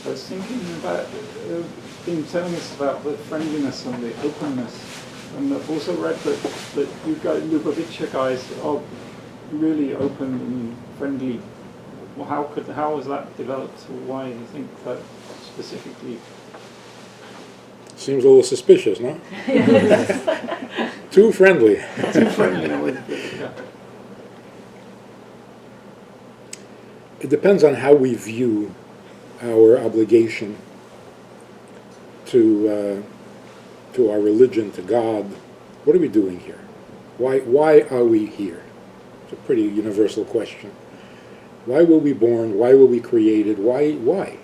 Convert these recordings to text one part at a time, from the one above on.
I was thinking about, been telling us about the friendliness and the openness, and I've also read that you guys, Lubavitcher guys, are really open and friendly. Well, how was that developed? Or why do you think that specifically? Seems a little suspicious, no? Too friendly. Too friendly, yeah. It depends on how we view our obligation to our religion, to God. What are we doing here? Why are we here? It's a pretty universal question. Why were we born? Why were we created? Why?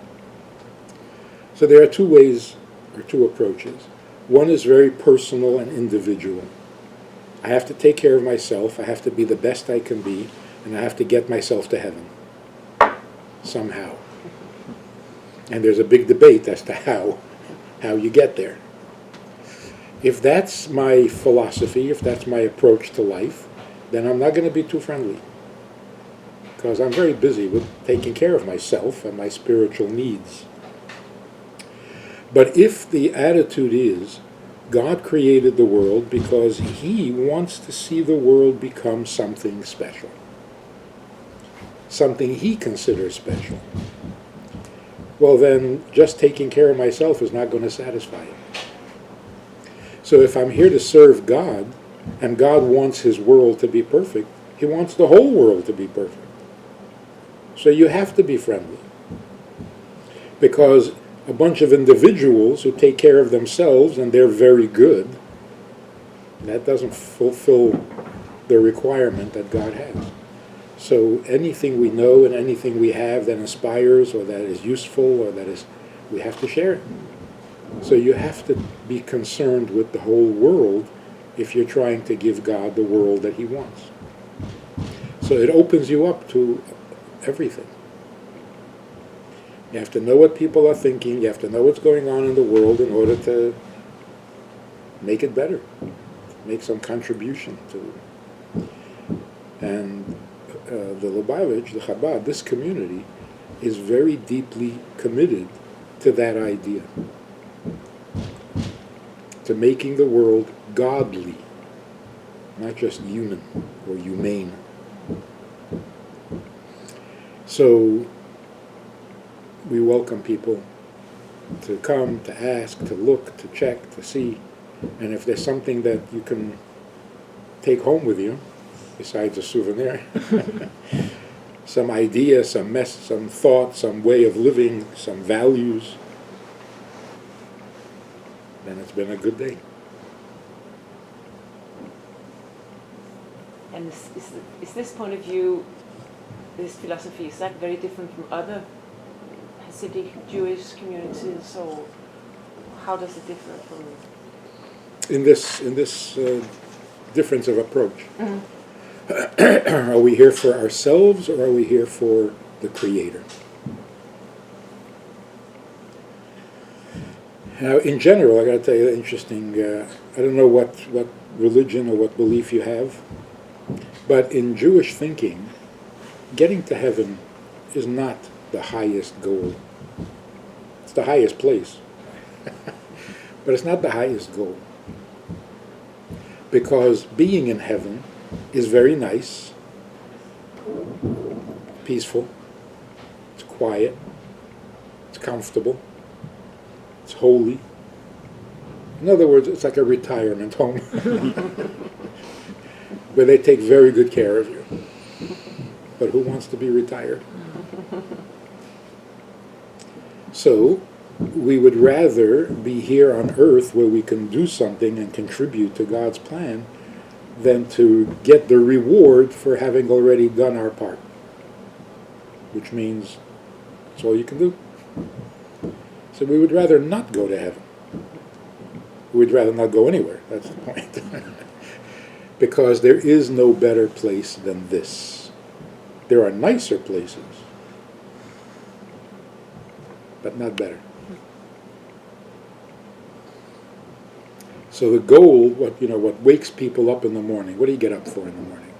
So there are two ways, or two approaches. One is very personal and individual. I have to take care of myself, I have to be the best I can be, and I have to get myself to heaven. Somehow. And there's a big debate as to how you get there. If that's my philosophy, if that's my approach to life, then I'm not going to be too friendly. Because I'm very busy with taking care of myself and my spiritual needs. But if the attitude is, God created the world because He wants to see the world become something special, something He considers special, well then just taking care of myself is not going to satisfy Him. So if I'm here to serve God, and God wants His world to be perfect, He wants the whole world to be perfect. So you have to be friendly. Because a bunch of individuals who take care of themselves and they're very good, that doesn't fulfill the requirement that God has. So anything we know and anything we have that inspires or that is useful or that is, we have to share it. So you have to be concerned with the whole world if you're trying to give God the world that He wants. So it opens you up to everything. You have to know what people are thinking, you have to know what's going on in the world in order to make it better, make some contribution to it. And the Lubavitch, the Chabad, this community, is very deeply committed to that idea, to making the world godly, not just human or humane. So we welcome people to come, to ask, to look, to check, to see. And if there's something that you can take home with you, besides a souvenir, some idea, some thought, some way of living, some values, then it's been a good day. And is this point of view, this philosophy, is that very different from other Hasidic Jewish communities, or how does it differ from? In this difference of approach, Mm-hmm. Are we here for ourselves or are we here for the Creator? Now, in general, I got to tell you, interesting. I don't know what religion or what belief you have, but in Jewish thinking, getting to heaven is not the highest goal. It's the highest place, but it's not the highest goal. Because being in heaven is very nice, peaceful, it's quiet, it's comfortable, it's holy. In other words, it's like a retirement home where they take very good care of you. But who wants to be retired? So, we would rather be here on earth where we can do something and contribute to God's plan than to get the reward for having already done our part. Which means that's all you can do. So we would rather not go to heaven. We'd rather not go anywhere, that's the point. Because there is no better place than this. There are nicer places, but not better. So the goal, what wakes people up in the morning, what do you get up for in the morning?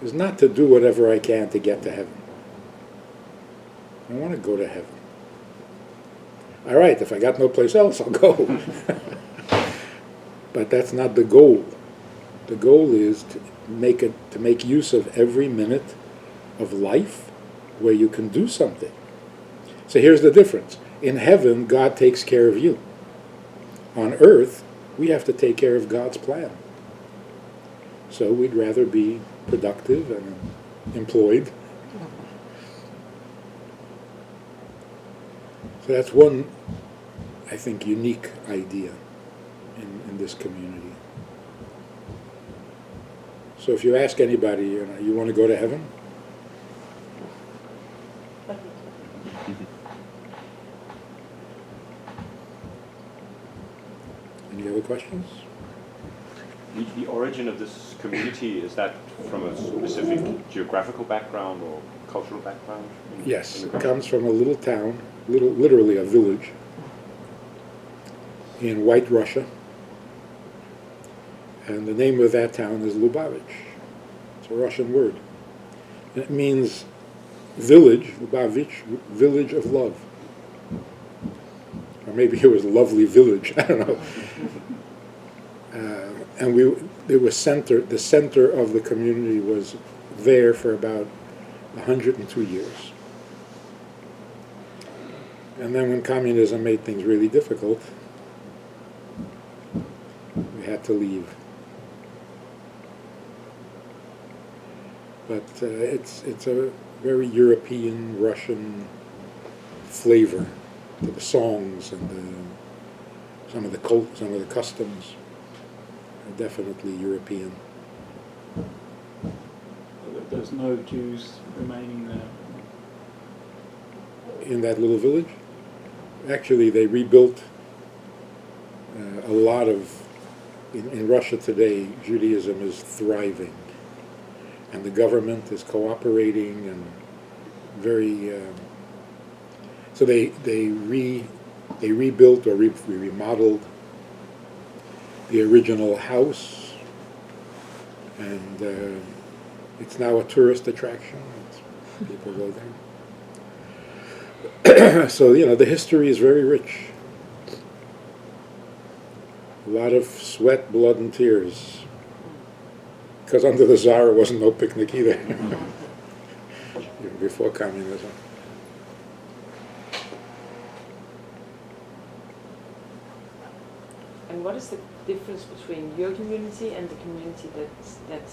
Is not to do whatever I can to get to heaven. I want to go to heaven. All right, if I got no place else, I'll go. But that's not the goal. The goal is to make use of every minute of life where you can do something. So here's the difference. In heaven, God takes care of you. On earth, we have to take care of God's plan. So we'd rather be productive and employed. So that's one, I think, unique idea in this community. So if you ask anybody, you want to go to heaven? Any other questions? The origin of this community, is that from a specific geographical background or cultural background? Yes, it comes from a little town, literally a village, in White Russia. And the name of that town is Lubavitch. It's a Russian word. And it means village, Lubavitch, village of love. Or maybe it was a lovely village, I don't know. And the center of the community was there for about 102 years. And then when communism made things really difficult, we had to leave. But it's a very European, Russian flavor to the songs and some of the customs are definitely European. There's no Jews remaining there. In that little village, actually, they rebuilt a lot of. In Russia today, Judaism is thriving, and the government is cooperating and very. So they rebuilt or remodeled the original house, and it's now a tourist attraction. People go there. So the history is very rich. A lot of sweat, blood, and tears. Because under the Tsar, it wasn't no picnic either. Even before communism. And what is the difference between your community and the community that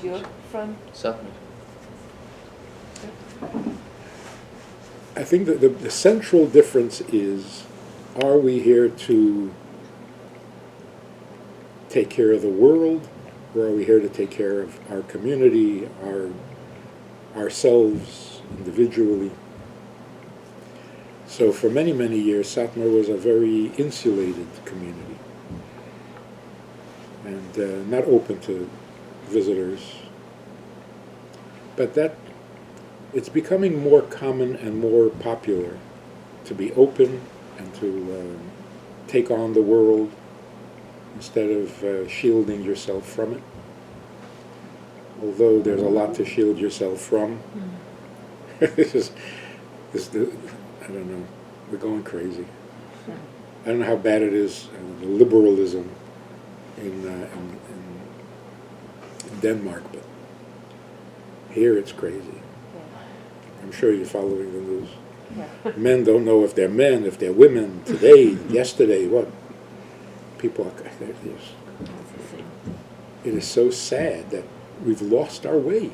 you're from? Certainly. I think that the central difference is, are we here to take care of the world, or are we here to take care of our community, ourselves individually? So for many, many years, Satmar was a very insulated community and not open to visitors. But it's becoming more common and more popular to be open and to take on the world instead of shielding yourself from it. Although there's a lot to shield yourself from. I don't know, we're going crazy. I don't know how bad it is, the liberalism in Denmark, but here it's crazy. I'm sure you're following the news. Men don't know if they're men, if they're women, today, yesterday, what? People are, it is so sad that we've lost our way.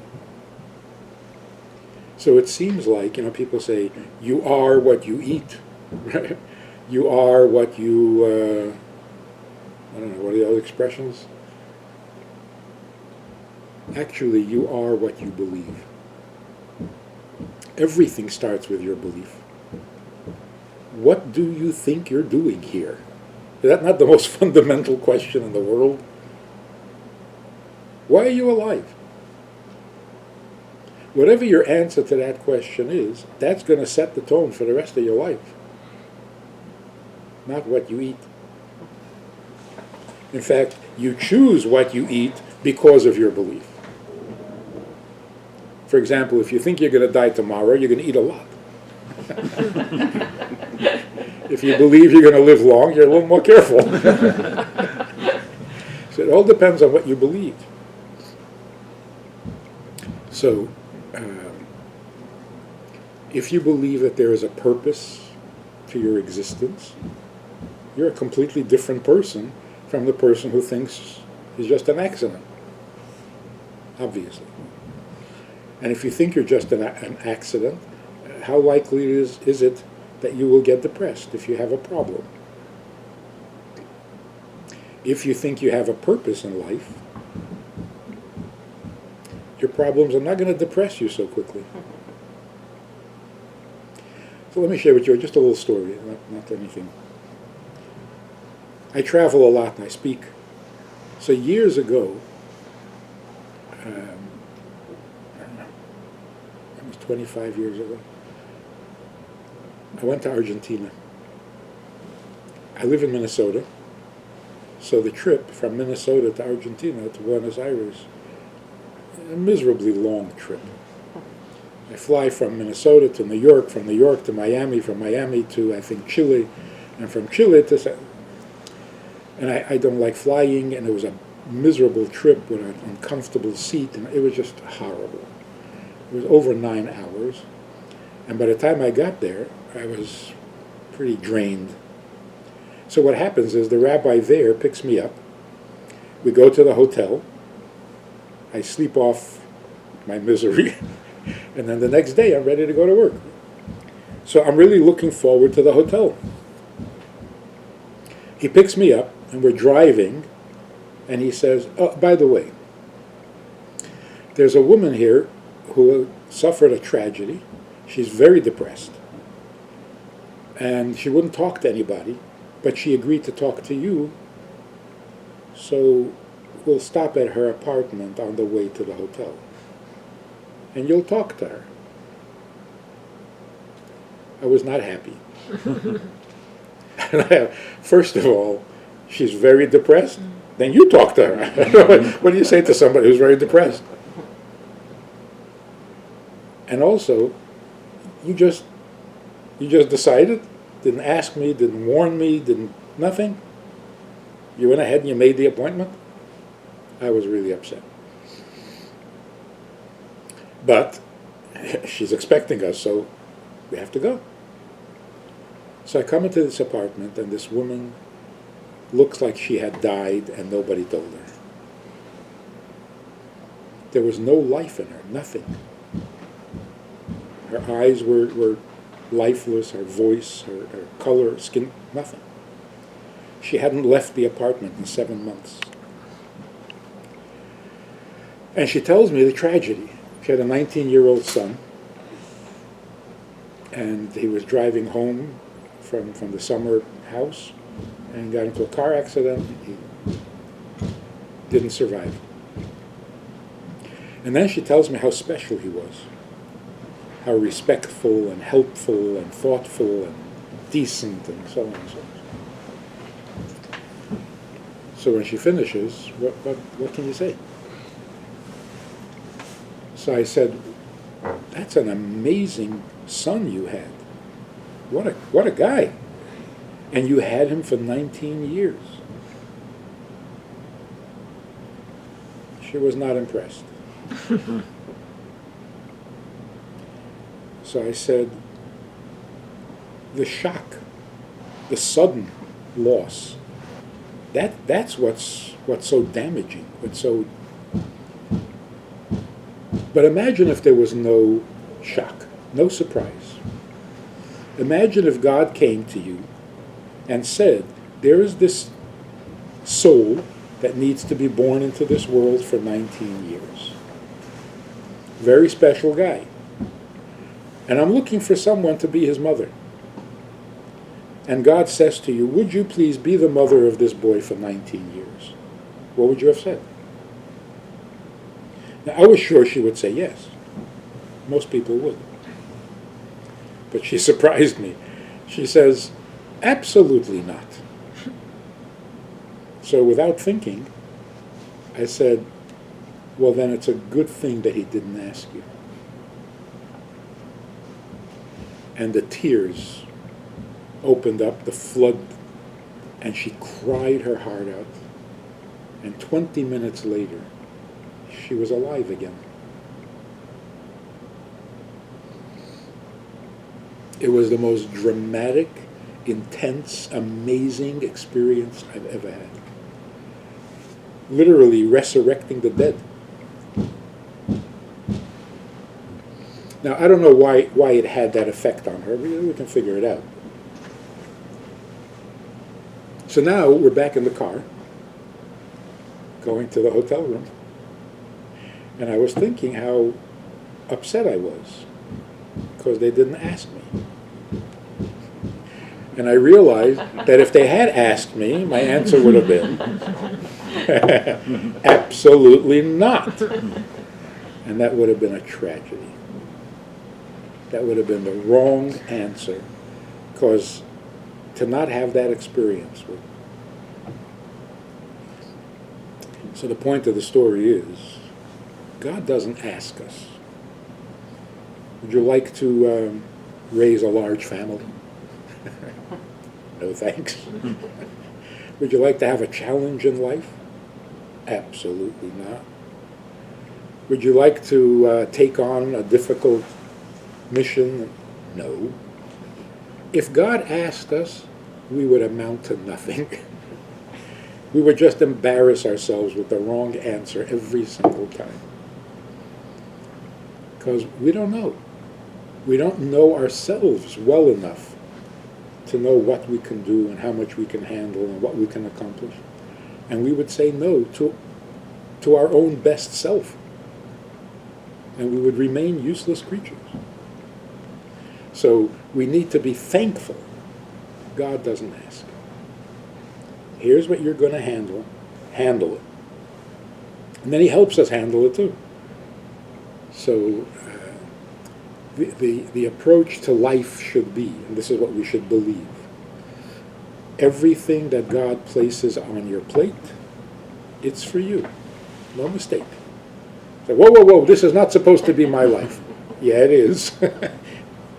So it seems like, people say, you are what you eat. Right? You are what you, I don't know, what are the other expressions? Actually, you are what you believe. Everything starts with your belief. What do you think you're doing here? Is that not the most fundamental question in the world? Why are you alive? Whatever your answer to that question is, that's going to set the tone for the rest of your life. Not what you eat. In fact, you choose what you eat because of your belief. For example, if you think you're going to die tomorrow, you're going to eat a lot. If you believe you're going to live long, you're a little more careful. So it all depends on what you believe. So, if you believe that there is a purpose to your existence, you're a completely different person from the person who thinks it's just an accident, obviously. And if you think you're just an accident, how likely is it that you will get depressed if you have a problem? If you think you have a purpose in life, your problems are not going to depress you so quickly. So let me share with you just a little story, not anything. I travel a lot and I speak. So years ago, I don't know, it was 25 years ago, I went to Argentina. I live in Minnesota, so the trip from Minnesota to Argentina to Buenos Aires, a miserably long trip. I fly from Minnesota to New York, from New York to Miami, from Miami to, I think, Chile, and from Chile to... And I don't like flying, and it was a miserable trip with an uncomfortable seat, and it was just horrible. It was over 9 hours, and by the time I got there, I was pretty drained. So what happens is the rabbi there picks me up. We go to the hotel. I sleep off my misery. And then the next day, I'm ready to go to work. So I'm really looking forward to the hotel. He picks me up, and we're driving, and he says, oh, by the way, there's a woman here who suffered a tragedy. She's very depressed. And she wouldn't talk to anybody, but she agreed to talk to you. So we'll stop at her apartment on the way to the hotel. And you'll talk to her. I was not happy. First of all, she's very depressed. Then you talk to her. What do you say to somebody who's very depressed? And also, you just decided, didn't ask me, didn't warn me, nothing. You went ahead and you made the appointment. I was really upset. But she's expecting us, so we have to go. So I come into this apartment, and this woman looks like she had died and nobody told her. There was no life in her, nothing. Her eyes were lifeless, her voice, her color, skin, nothing. She hadn't left the apartment in 7 months. And she tells me the tragedy. She had a 19-year-old son, and he was driving home from the summer house and got into a car accident. He didn't survive. And then she tells me how special he was, how respectful and helpful and thoughtful and decent and so on and so on. So when she finishes, what can you say? So I said, that's an amazing son you had. What a guy. And you had him for 19 years. She was not impressed. So I said, the shock, the sudden loss, that's what's so damaging, what's so... But imagine if there was no shock, no surprise. Imagine if God came to you and said, there is this soul that needs to be born into this world for 19 years. Very special guy. And I'm looking for someone to be his mother. And God says to you, would you please be the mother of this boy for 19 years? What would you have said? Now, I was sure she would say yes. Most people would. But she surprised me. She says, absolutely not. So without thinking, I said, well, then it's a good thing that he didn't ask you. And the tears opened up, the flood, and she cried her heart out. And 20 minutes later, she was alive again. It was the most dramatic, intense, amazing experience I've ever had. Literally resurrecting the dead. Now, I don't know why it had that effect on her. We can figure it out. So now we're back in the car, going to the hotel room, and I was thinking how upset I was because they didn't ask me. And I realized that if they had asked me, my answer would have been, absolutely not. And that would have been a tragedy. That would have been the wrong answer, because to not have that experience would. So the point of the story is, God doesn't ask us. Would you like to raise a large family? No thanks. Would you like to have a challenge in life? Absolutely not. Would you like to take on a difficult mission? No. If God asked us, we would amount to nothing. We would just embarrass ourselves with the wrong answer every single time. Because we don't know. We don't know ourselves well enough to know what we can do and how much we can handle and what we can accomplish. And we would say no to our own best self. And we would remain useless creatures. So we need to be thankful God doesn't ask. Here's what you're going to handle it. And then he helps us handle it too. So the approach to life should be, and this is what we should believe, everything that God places on your plate, it's for you. No mistake. Say, whoa, this is not supposed to be my life. Yeah, it is.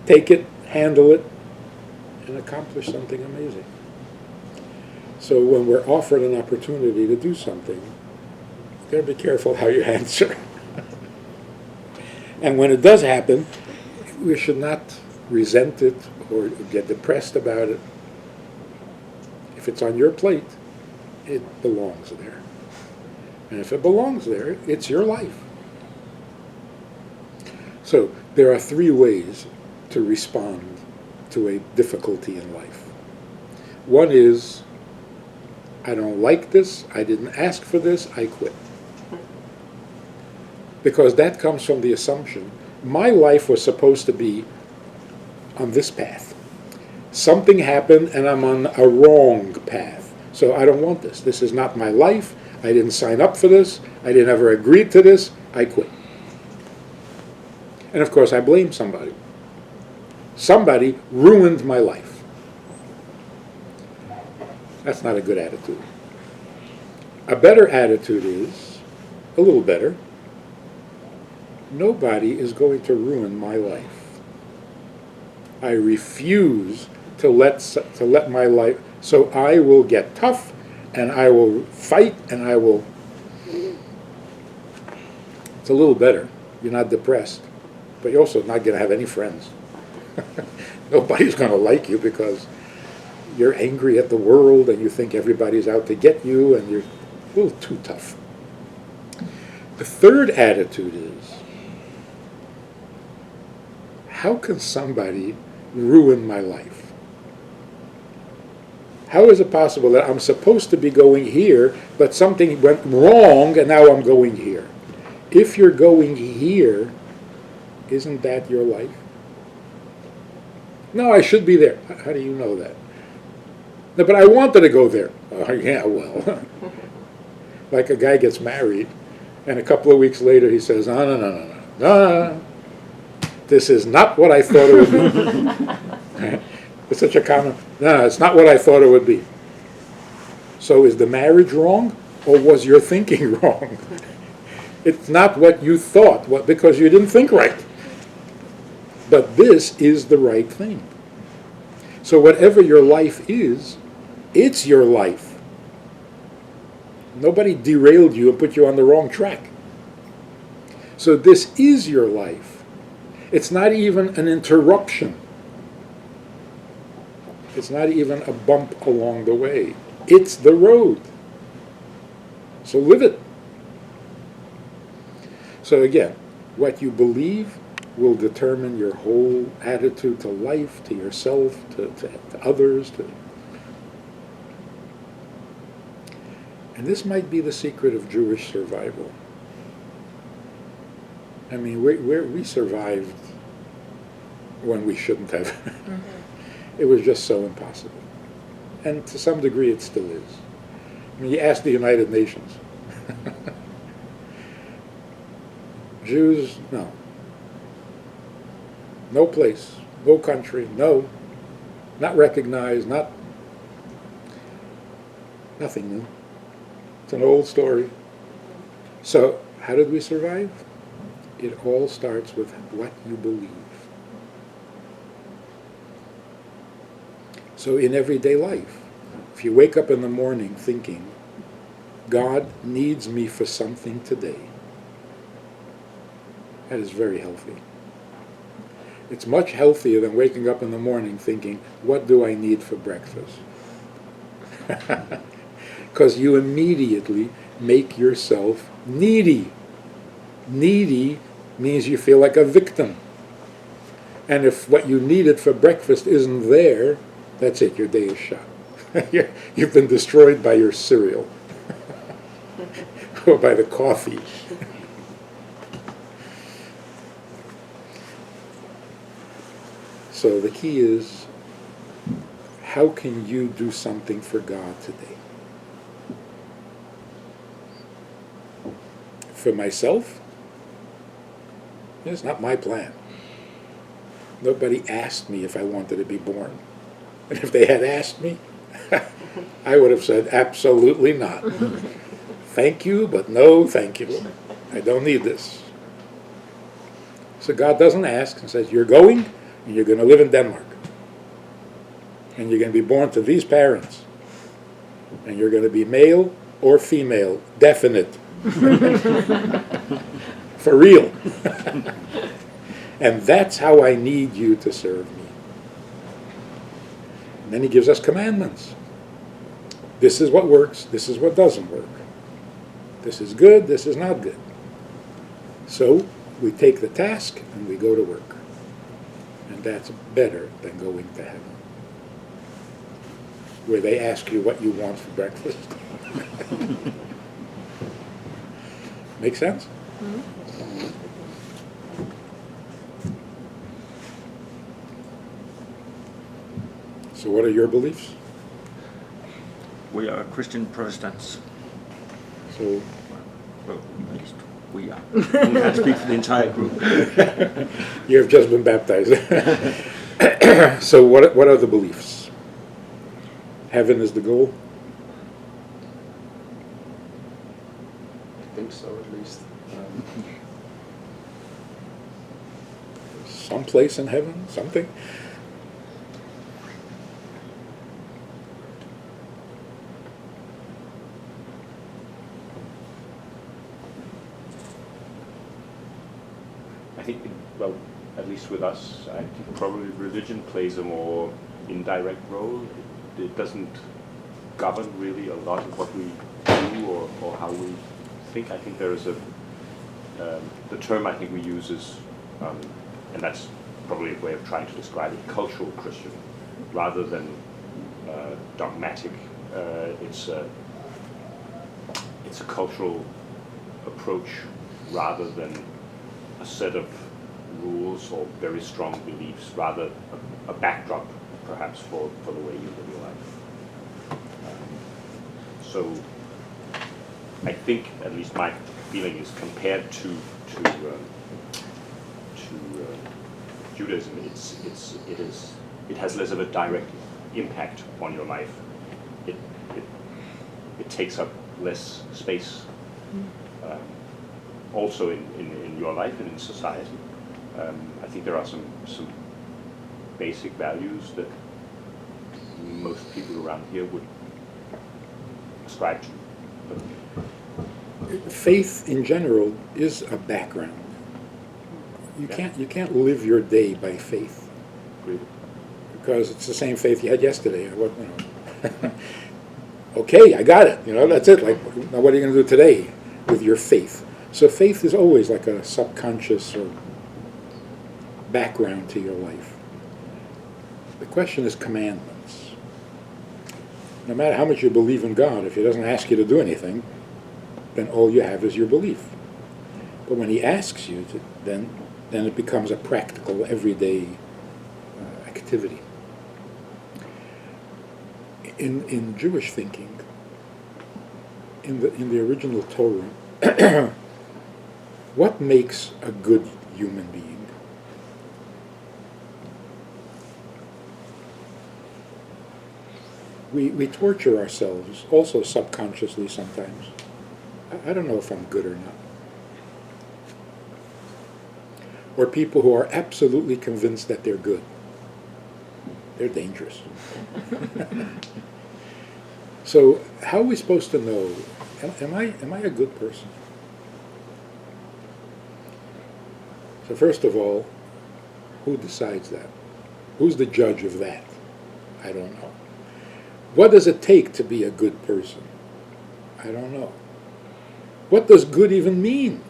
Take it, handle it, and accomplish something amazing. So when we're offered an opportunity to do something, you've got to be careful how you answer. And when it does happen, we should not resent it or get depressed about it. If it's on your plate, it belongs there. And if it belongs there, it's your life. So there are 3 ways to respond to a difficulty in life. One is, I don't like this, I didn't ask for this, I quit. Because that comes from the assumption, my life was supposed to be on this path. Something happened and I'm on a wrong path. So I don't want this. This is not my life. I didn't sign up for this. I didn't ever agree to this. I quit. And of course I blame somebody. Somebody ruined my life. That's not a good attitude. A better attitude is, a little better, nobody is going to ruin my life. I refuse to let my life, so I will get tough and I will fight and I will. It's a little better. You're not depressed, but you're also not going to have any friends. Nobody's going to like you because you're angry at the world and you think everybody's out to get you and you're a little too tough. The third attitude is, how can somebody ruin my life? How is it possible that I'm supposed to be going here, but something went wrong and now I'm going here? If you're going here, isn't that your life? No, I should be there. How do you know that? No, but I wanted to go there. Oh, yeah, well. Like a guy gets married, and a couple of weeks later he says, no. This is not what I thought it would be. It's such a common, no, it's not what I thought it would be. So is the marriage wrong, or was your thinking wrong? It's not what you thought, because you didn't think right. But this is the right thing. So whatever your life is, it's your life. Nobody derailed you and put you on the wrong track. So this is your life. It's not even an interruption. It's not even a bump along the way. It's the road. So live it. So again, what you believe will determine your whole attitude to life, to yourself, to others. And this might be the secret of Jewish survival. I mean, we survived when we shouldn't have. It was just so impossible. And to some degree it still is. I mean, you ask the United Nations. Jews, no. No place, no country, no. Not recognized, nothing new. It's an old story. So, how did we survive? It all starts with what you believe. So in everyday life, if you wake up in the morning thinking, God needs me for something today, that is very healthy. It's much healthier than waking up in the morning thinking, what do I need for breakfast? Because you immediately make yourself needy. Needy means you feel like a victim. And if what you needed for breakfast isn't there, that's it, your day is shot. You've been destroyed by your cereal or by the coffee. So the key is, how can you do something for God today? For myself? It's not my plan. Nobody asked me if I wanted to be born. And if they had asked me, I would have said, absolutely not. Thank you, but no thank you. I don't need this. So God doesn't ask and says, you're going and you're going to live in Denmark. And you're going to be born to these parents. And you're going to be male or female, definite. For real. And that's how I need you to serve me. And then he gives us commandments. This is what works, this is what doesn't work. This is good, this is not good. So we take the task and we go to work. And that's better than going to heaven, where they ask you what you want for breakfast. Make sense? Mm-hmm. So what are your beliefs? We are Christian Protestants. So, Well, at least we are. I can't speak for the entire group. you have just been baptized. So what are the beliefs? Heaven is the goal? I think so, at least. Some place in heaven? Something? I think, well, at least with us, I think probably religion plays a more indirect role. It doesn't govern really a lot of what we do or how we think. I think there is the term I think we use is, and that's probably a way of trying to describe it, cultural Christian, rather than dogmatic. It's a cultural approach rather than a set of rules or very strong beliefs, rather a backdrop perhaps for the way you live your life. So I think, at least my feeling is, compared to Judaism, it has less of a direct impact on your life. It takes up less space, also in your life and in society. I think there are some basic values that most people around here would ascribe to. But Faith in general is a background. You can't live your day by faith, really, because it's the same faith you had yesterday. Okay, I got it. That's it. Like, now what are you going to do today with your faith? So faith is always like a subconscious or background to your life. The question is commandments. No matter how much you believe in God, if He doesn't ask you to do anything, then all you have is your belief. But when He asks you to, then it becomes a practical, everyday activity. In Jewish thinking, in the original Torah, what makes a good human being? We torture ourselves, also subconsciously sometimes. I don't know if I'm good or not. Or people who are absolutely convinced that they're good. They're dangerous. So how are we supposed to know, am I a good person? So first of all, who decides that? Who's the judge of that? I don't know. What does it take to be a good person? I don't know. What does good even mean?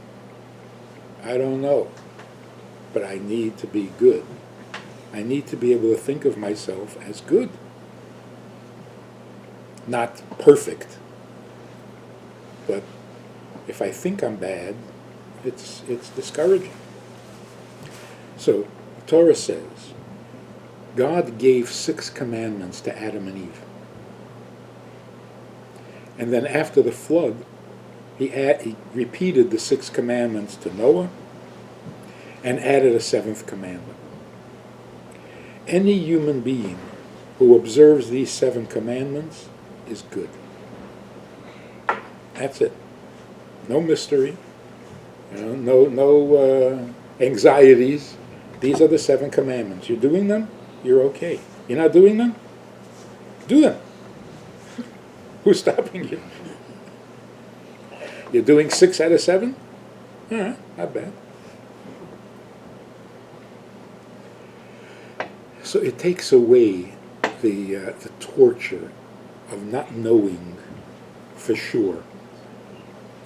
I don't know. But I need to be good. I need to be able to think of myself as good. Not perfect. But if I think I'm bad, it's discouraging. So, the Torah says, God gave 6 commandments to Adam and Eve. And then after the flood, he repeated the 6 commandments to Noah and added a 7th commandment. Any human being who observes these 7 commandments is good. That's it. No mystery. No anxieties. These are the 7 commandments. You're doing them, you're okay. You're not doing them, do them. Who's stopping you? You're doing 6 out of 7? All right, not bad. So it takes away the torture of not knowing for sure,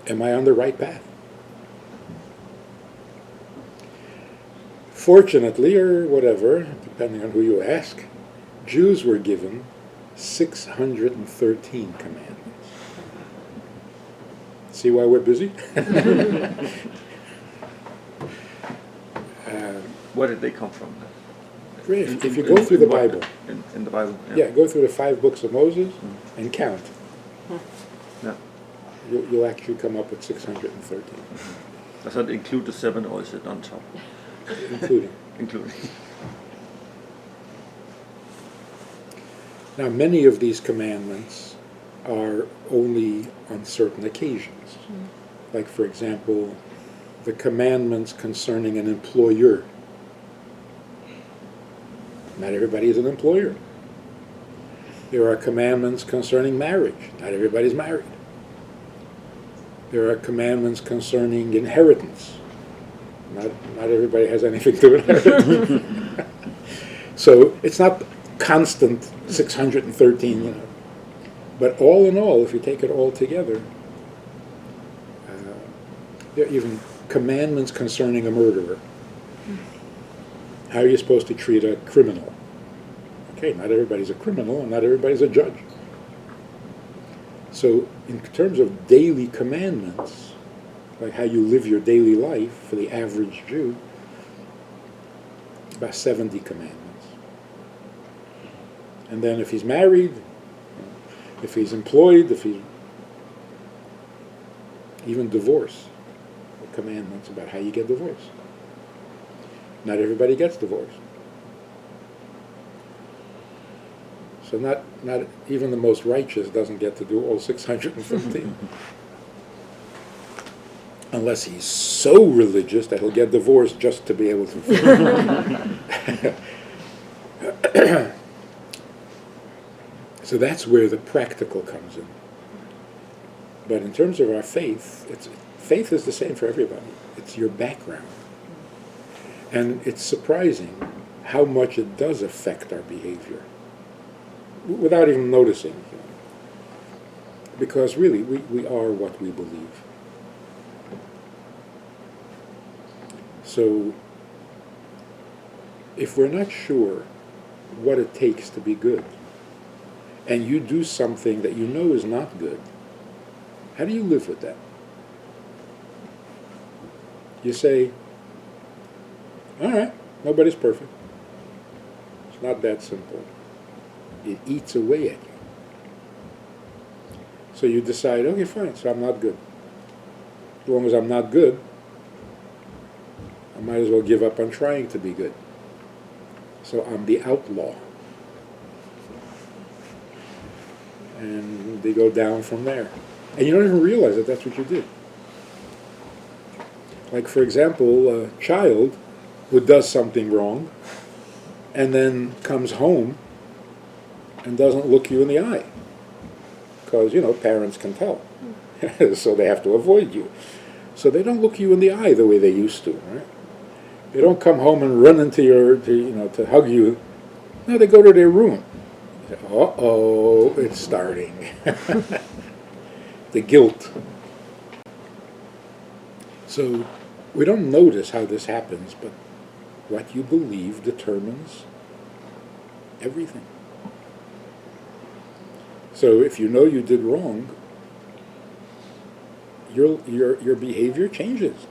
am I on the right path? Fortunately, or whatever, depending on who you ask, Jews were given 613 commandments. See why we're busy? Where did they come from? If you go through the Bible, in the Bible, yeah, go through the 5 books of Moses and count. Yeah. You'll actually come up with 613. Does that include the 7, or is it on top? Including. Including. Now, many of these commandments are only on certain occasions. Like, for example, the commandments concerning an employer. Not everybody is an employer. There are commandments concerning marriage. Not everybody's married. There are commandments concerning inheritance. Not everybody has anything to inherit. So it's not constant 613, But all in all, if you take it all together, there are even commandments concerning a murderer. How are you supposed to treat a criminal? Okay, not everybody's a criminal, and not everybody's a judge. So in terms of daily commandments, like how you live your daily life for the average Jew, about 70 commandments. And then if he's married, if he's employed, if he's even divorce, commandments about how you get divorced. Not everybody gets divorced. So not even the most righteous doesn't get to do all 615. unless he's so religious that he'll get divorced just to be able to. So that's where the practical comes in. But in terms of our faith, faith is the same for everybody. It's your background. And it's surprising how much it does affect our behavior without even noticing. Because really, we are what we believe. So if we're not sure what it takes to be good, and you do something that you know is not good, how do you live with that? You say, all right, nobody's perfect. It's not that simple. It eats away at you. So you decide, okay, fine, so I'm not good. As long as I'm not good, I might as well give up on trying to be good. So I'm the outlaw. And they go down from there. And you don't even realize that that's what you did. Like, for example, a child who does something wrong and then comes home and doesn't look you in the eye. Because, parents can tell. So they have to avoid you. So they don't look you in the eye the way they used to, right? They don't come home and run into to hug you. No, they go to their room. Uh-oh, it's starting. The guilt. So we don't notice how this happens, but what you believe determines everything. So if you know you did wrong, your behavior changes.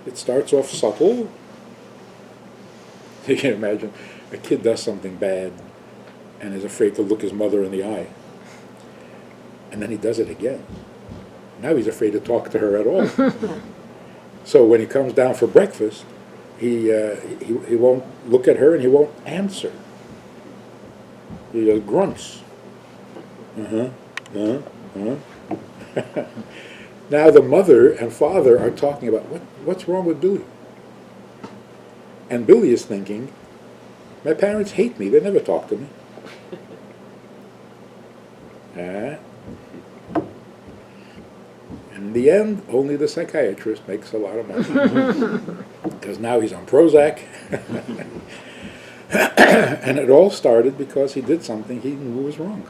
It starts off subtle. You can imagine a kid does something bad and is afraid to look his mother in the eye. And then he does it again. Now he's afraid to talk to her at all. So when he comes down for breakfast, he won't look at her and he won't answer. He just grunts. Now the mother and father are talking about what's wrong with Billy. And Billy is thinking, my parents hate me, they never talk to me. In the end, only the psychiatrist makes a lot of money. Because now he's on Prozac. And it all started because he did something he knew was wrong.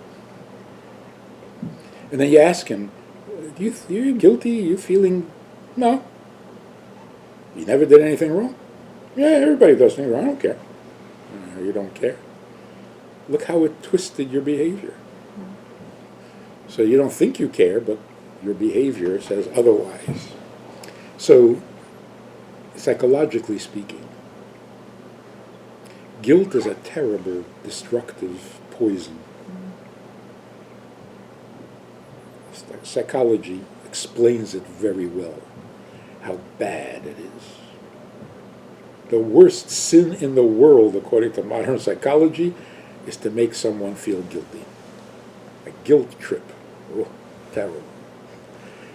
And then you ask him, you guilty? Are you feeling... No. You never did anything wrong? Yeah, everybody does things wrong. I don't care. You don't care. Look how it twisted your behavior. So you don't think you care, but your behavior says otherwise. So, psychologically speaking, guilt is a terrible, destructive poison. Psychology explains it very well, how bad it is. The worst sin in the world, according to modern psychology, is to make someone feel guilty. A guilt trip. Oh, terrible.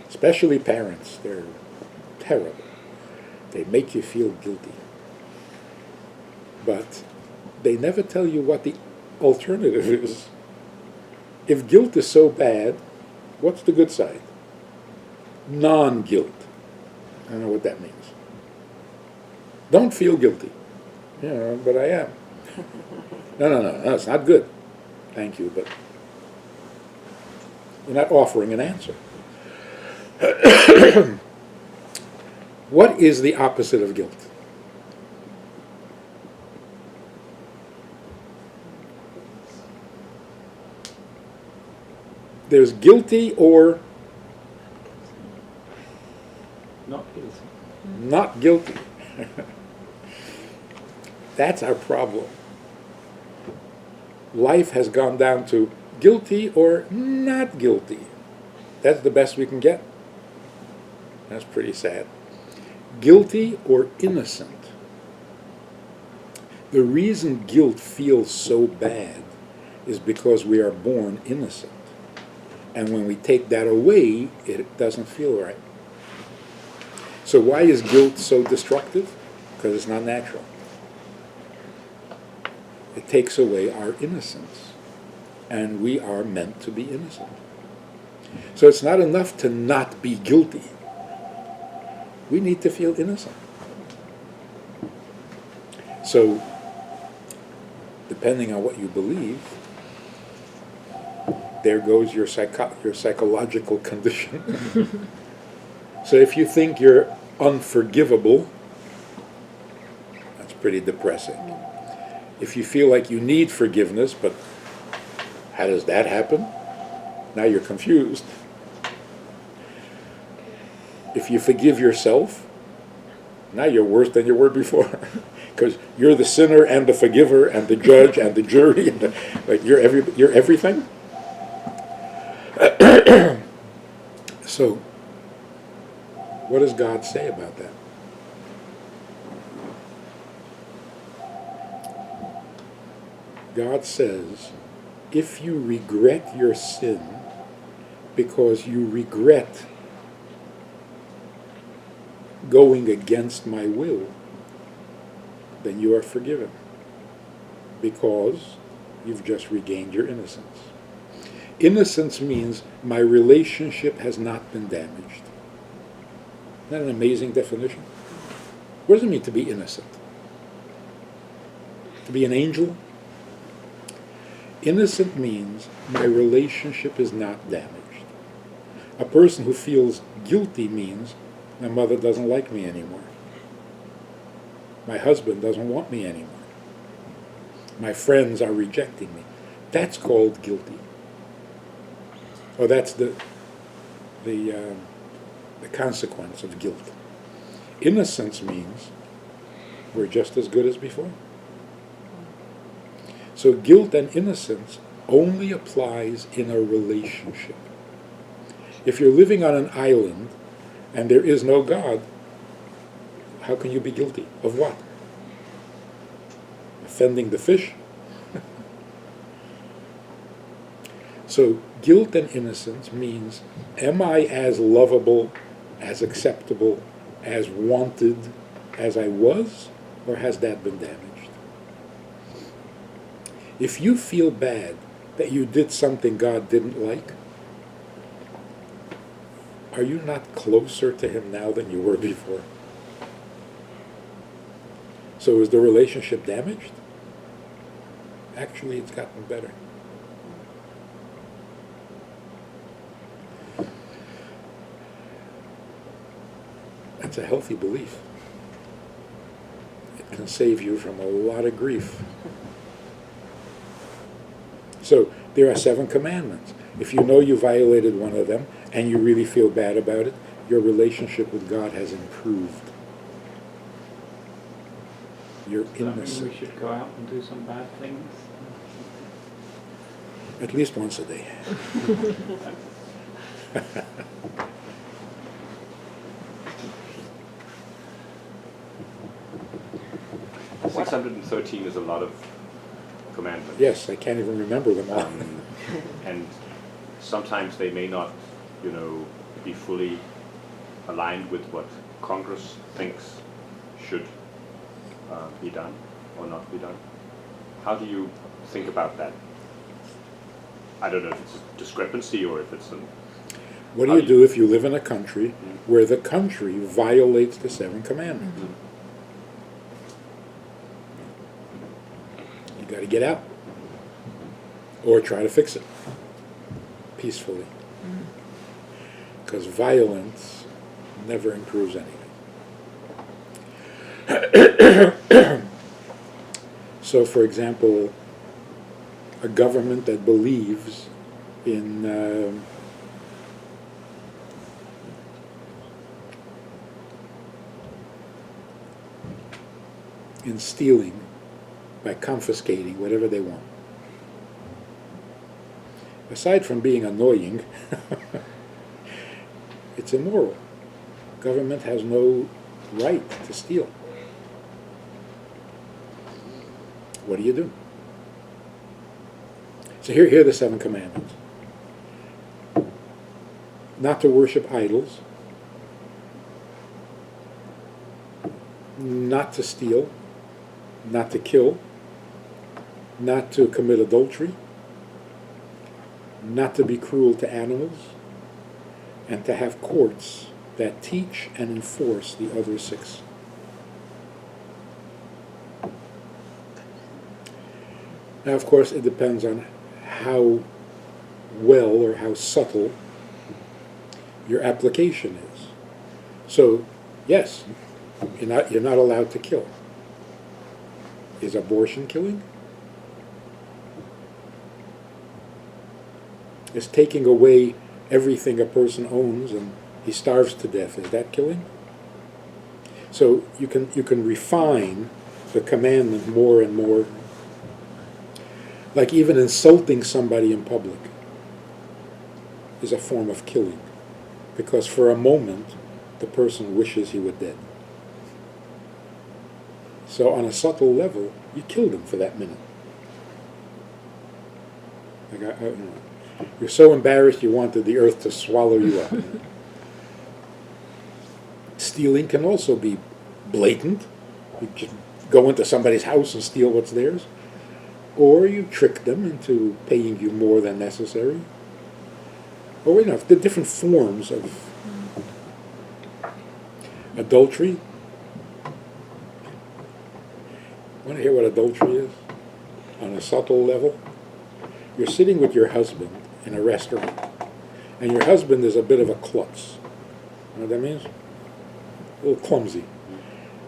Especially parents, they're terrible. They make you feel guilty. But they never tell you what the alternative is. If guilt is so bad, what's the good side? Non-guilt. I don't know what that means. Don't feel guilty. But I am. No, it's not good. Thank you, but you're not offering an answer. What is the opposite of guilt? There's guilty or Not guilty. not guilty. That's our problem. Life has gone down to guilty or not guilty. That's the best we can get. That's pretty sad. Guilty or innocent. The reason guilt feels so bad is because we are born innocent. And when we take that away, it doesn't feel right. So why is guilt so destructive? Because it's not natural. It takes away our innocence. And we are meant to be innocent. So it's not enough to not be guilty. We need to feel innocent. So, depending on what you believe, there goes your psychological condition. So if you think you're unforgivable, that's pretty depressing. If you feel like you need forgiveness, but how does that happen? Now you're confused. If you forgive yourself, now you're worse than you were before. Because you're the sinner and the forgiver and the judge and the jury. And like you're everything. So, what does God say about that? God says, if you regret your sin because you regret going against my will, then you are forgiven because you've just regained your innocence. Innocence means my relationship has not been damaged. Isn't that an amazing definition? What does it mean to be innocent? To be an angel? Innocent means my relationship is not damaged. A person who feels guilty means my mother doesn't like me anymore. My husband doesn't want me anymore. My friends are rejecting me. That's called guilty. Or that's the consequence of guilt. Innocence means we're just as good as before. So guilt and innocence only applies in a relationship. If you're living on an island and there is no God, how can you be guilty? Of what? Offending the fish? So guilt and innocence means, am I as lovable, as acceptable, as wanted as I was, or has that been damaged? If you feel bad that you did something God didn't like, are you not closer to Him now than you were before? So is the relationship damaged? Actually, it's gotten better. That's a healthy belief. It can save you from a lot of grief. So there are 7 commandments. If you know you violated one of them and you really feel bad about it, your relationship with God has improved. You're Does that mean innocent. we should go out and do some bad things? At least once a day. 613 is a lot of commandments. Yes, I can't even remember them all. And sometimes they may not, be fully aligned with what Congress thinks should be done or not be done. How do you think about that? I don't know if it's a discrepancy or if it's an... What do you do if you live in a country where the country violates the 7 commandments? You got to get out. Or try to fix it peacefully. Because violence never improves anything. So, for example, a government that believes in stealing by confiscating whatever they want. Aside from being annoying, it's immoral. Government has no right to steal. What do you do? So here are the 7 commandments. Not to worship idols. not to steal, not to kill, not to commit adultery, not to be cruel to animals, and to have courts that teach and enforce the other 6. Now, of course, it depends on how well or how subtle your application is. So, yes, you're not allowed to kill. Is abortion killing? Is taking away everything a person owns and he starves to death, is that killing? So you can refine the commandment more and more. Like even insulting somebody in public is a form of killing, because for a moment the person wishes he were dead. So on a subtle level, you killed him for that minute. Like you're so embarrassed you wanted the earth to swallow you up. Stealing can also be blatant. You just go into somebody's house and steal what's theirs. Or you trick them into paying you more than necessary. Or, the different forms of adultery. Want to hear what adultery is? On a subtle level? You're sitting with your husband in a restaurant, and your husband is a bit of a klutz. You know what that means? A little clumsy.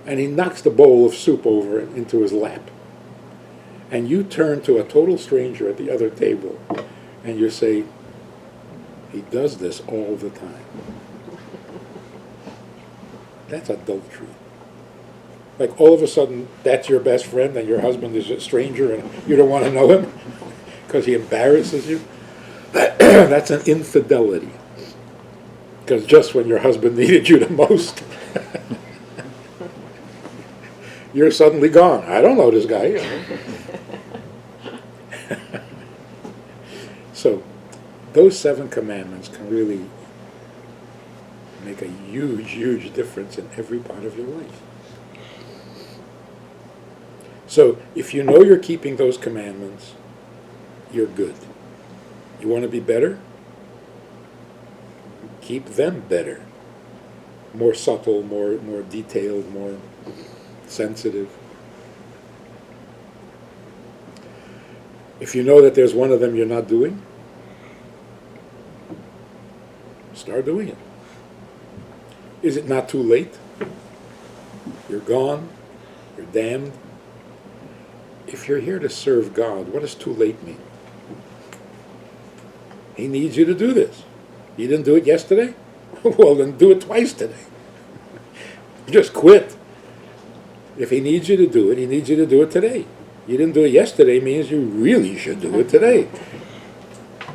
And he knocks the bowl of soup over into his lap. And you turn to a total stranger at the other table, and you say, he does this all the time. That's adultery. Like all of a sudden, that's your best friend, and your husband is a stranger, and you don't want to know him because he embarrasses you. That's an infidelity. Because just when your husband needed you the most, you're suddenly gone. I don't know this guy. So, those 7 commandments can really make a huge, huge difference in every part of your life. So, if you know you're keeping those commandments, you're good. You want to be better? Keep them better. More subtle, more detailed, more sensitive. If you know that there's one of them you're not doing, start doing it. Is it not too late? You're gone. You're damned. If you're here to serve God, what does too late mean? He needs you to do this. You didn't do it yesterday? Well, then do it twice today. Just quit. If he needs you to do it, he needs you to do it today. You didn't do it yesterday means you really should do it today.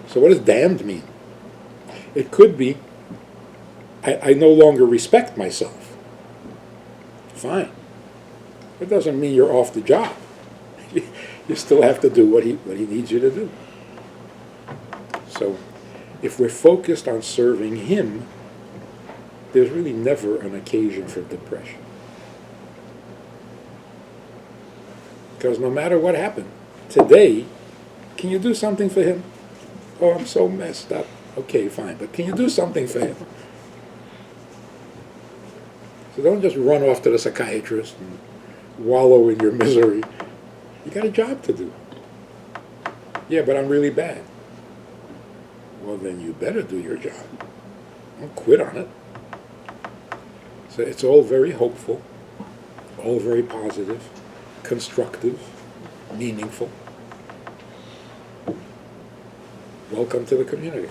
So what does damned mean? It could be, I no longer respect myself. Fine. It doesn't mean you're off the job. You still have to do what he needs you to do. So if we're focused on serving him, there's really never an occasion for depression. Because no matter what happened, today, can you do something for him? Oh, I'm so messed up. Okay, fine, but can you do something for him? So don't just run off to the psychiatrist and wallow in your misery. You got a job to do. Yeah, but I'm really bad. Well, then you better do your job. Don't quit on it. So it's all very hopeful, all very positive, constructive, meaningful. Welcome to the community.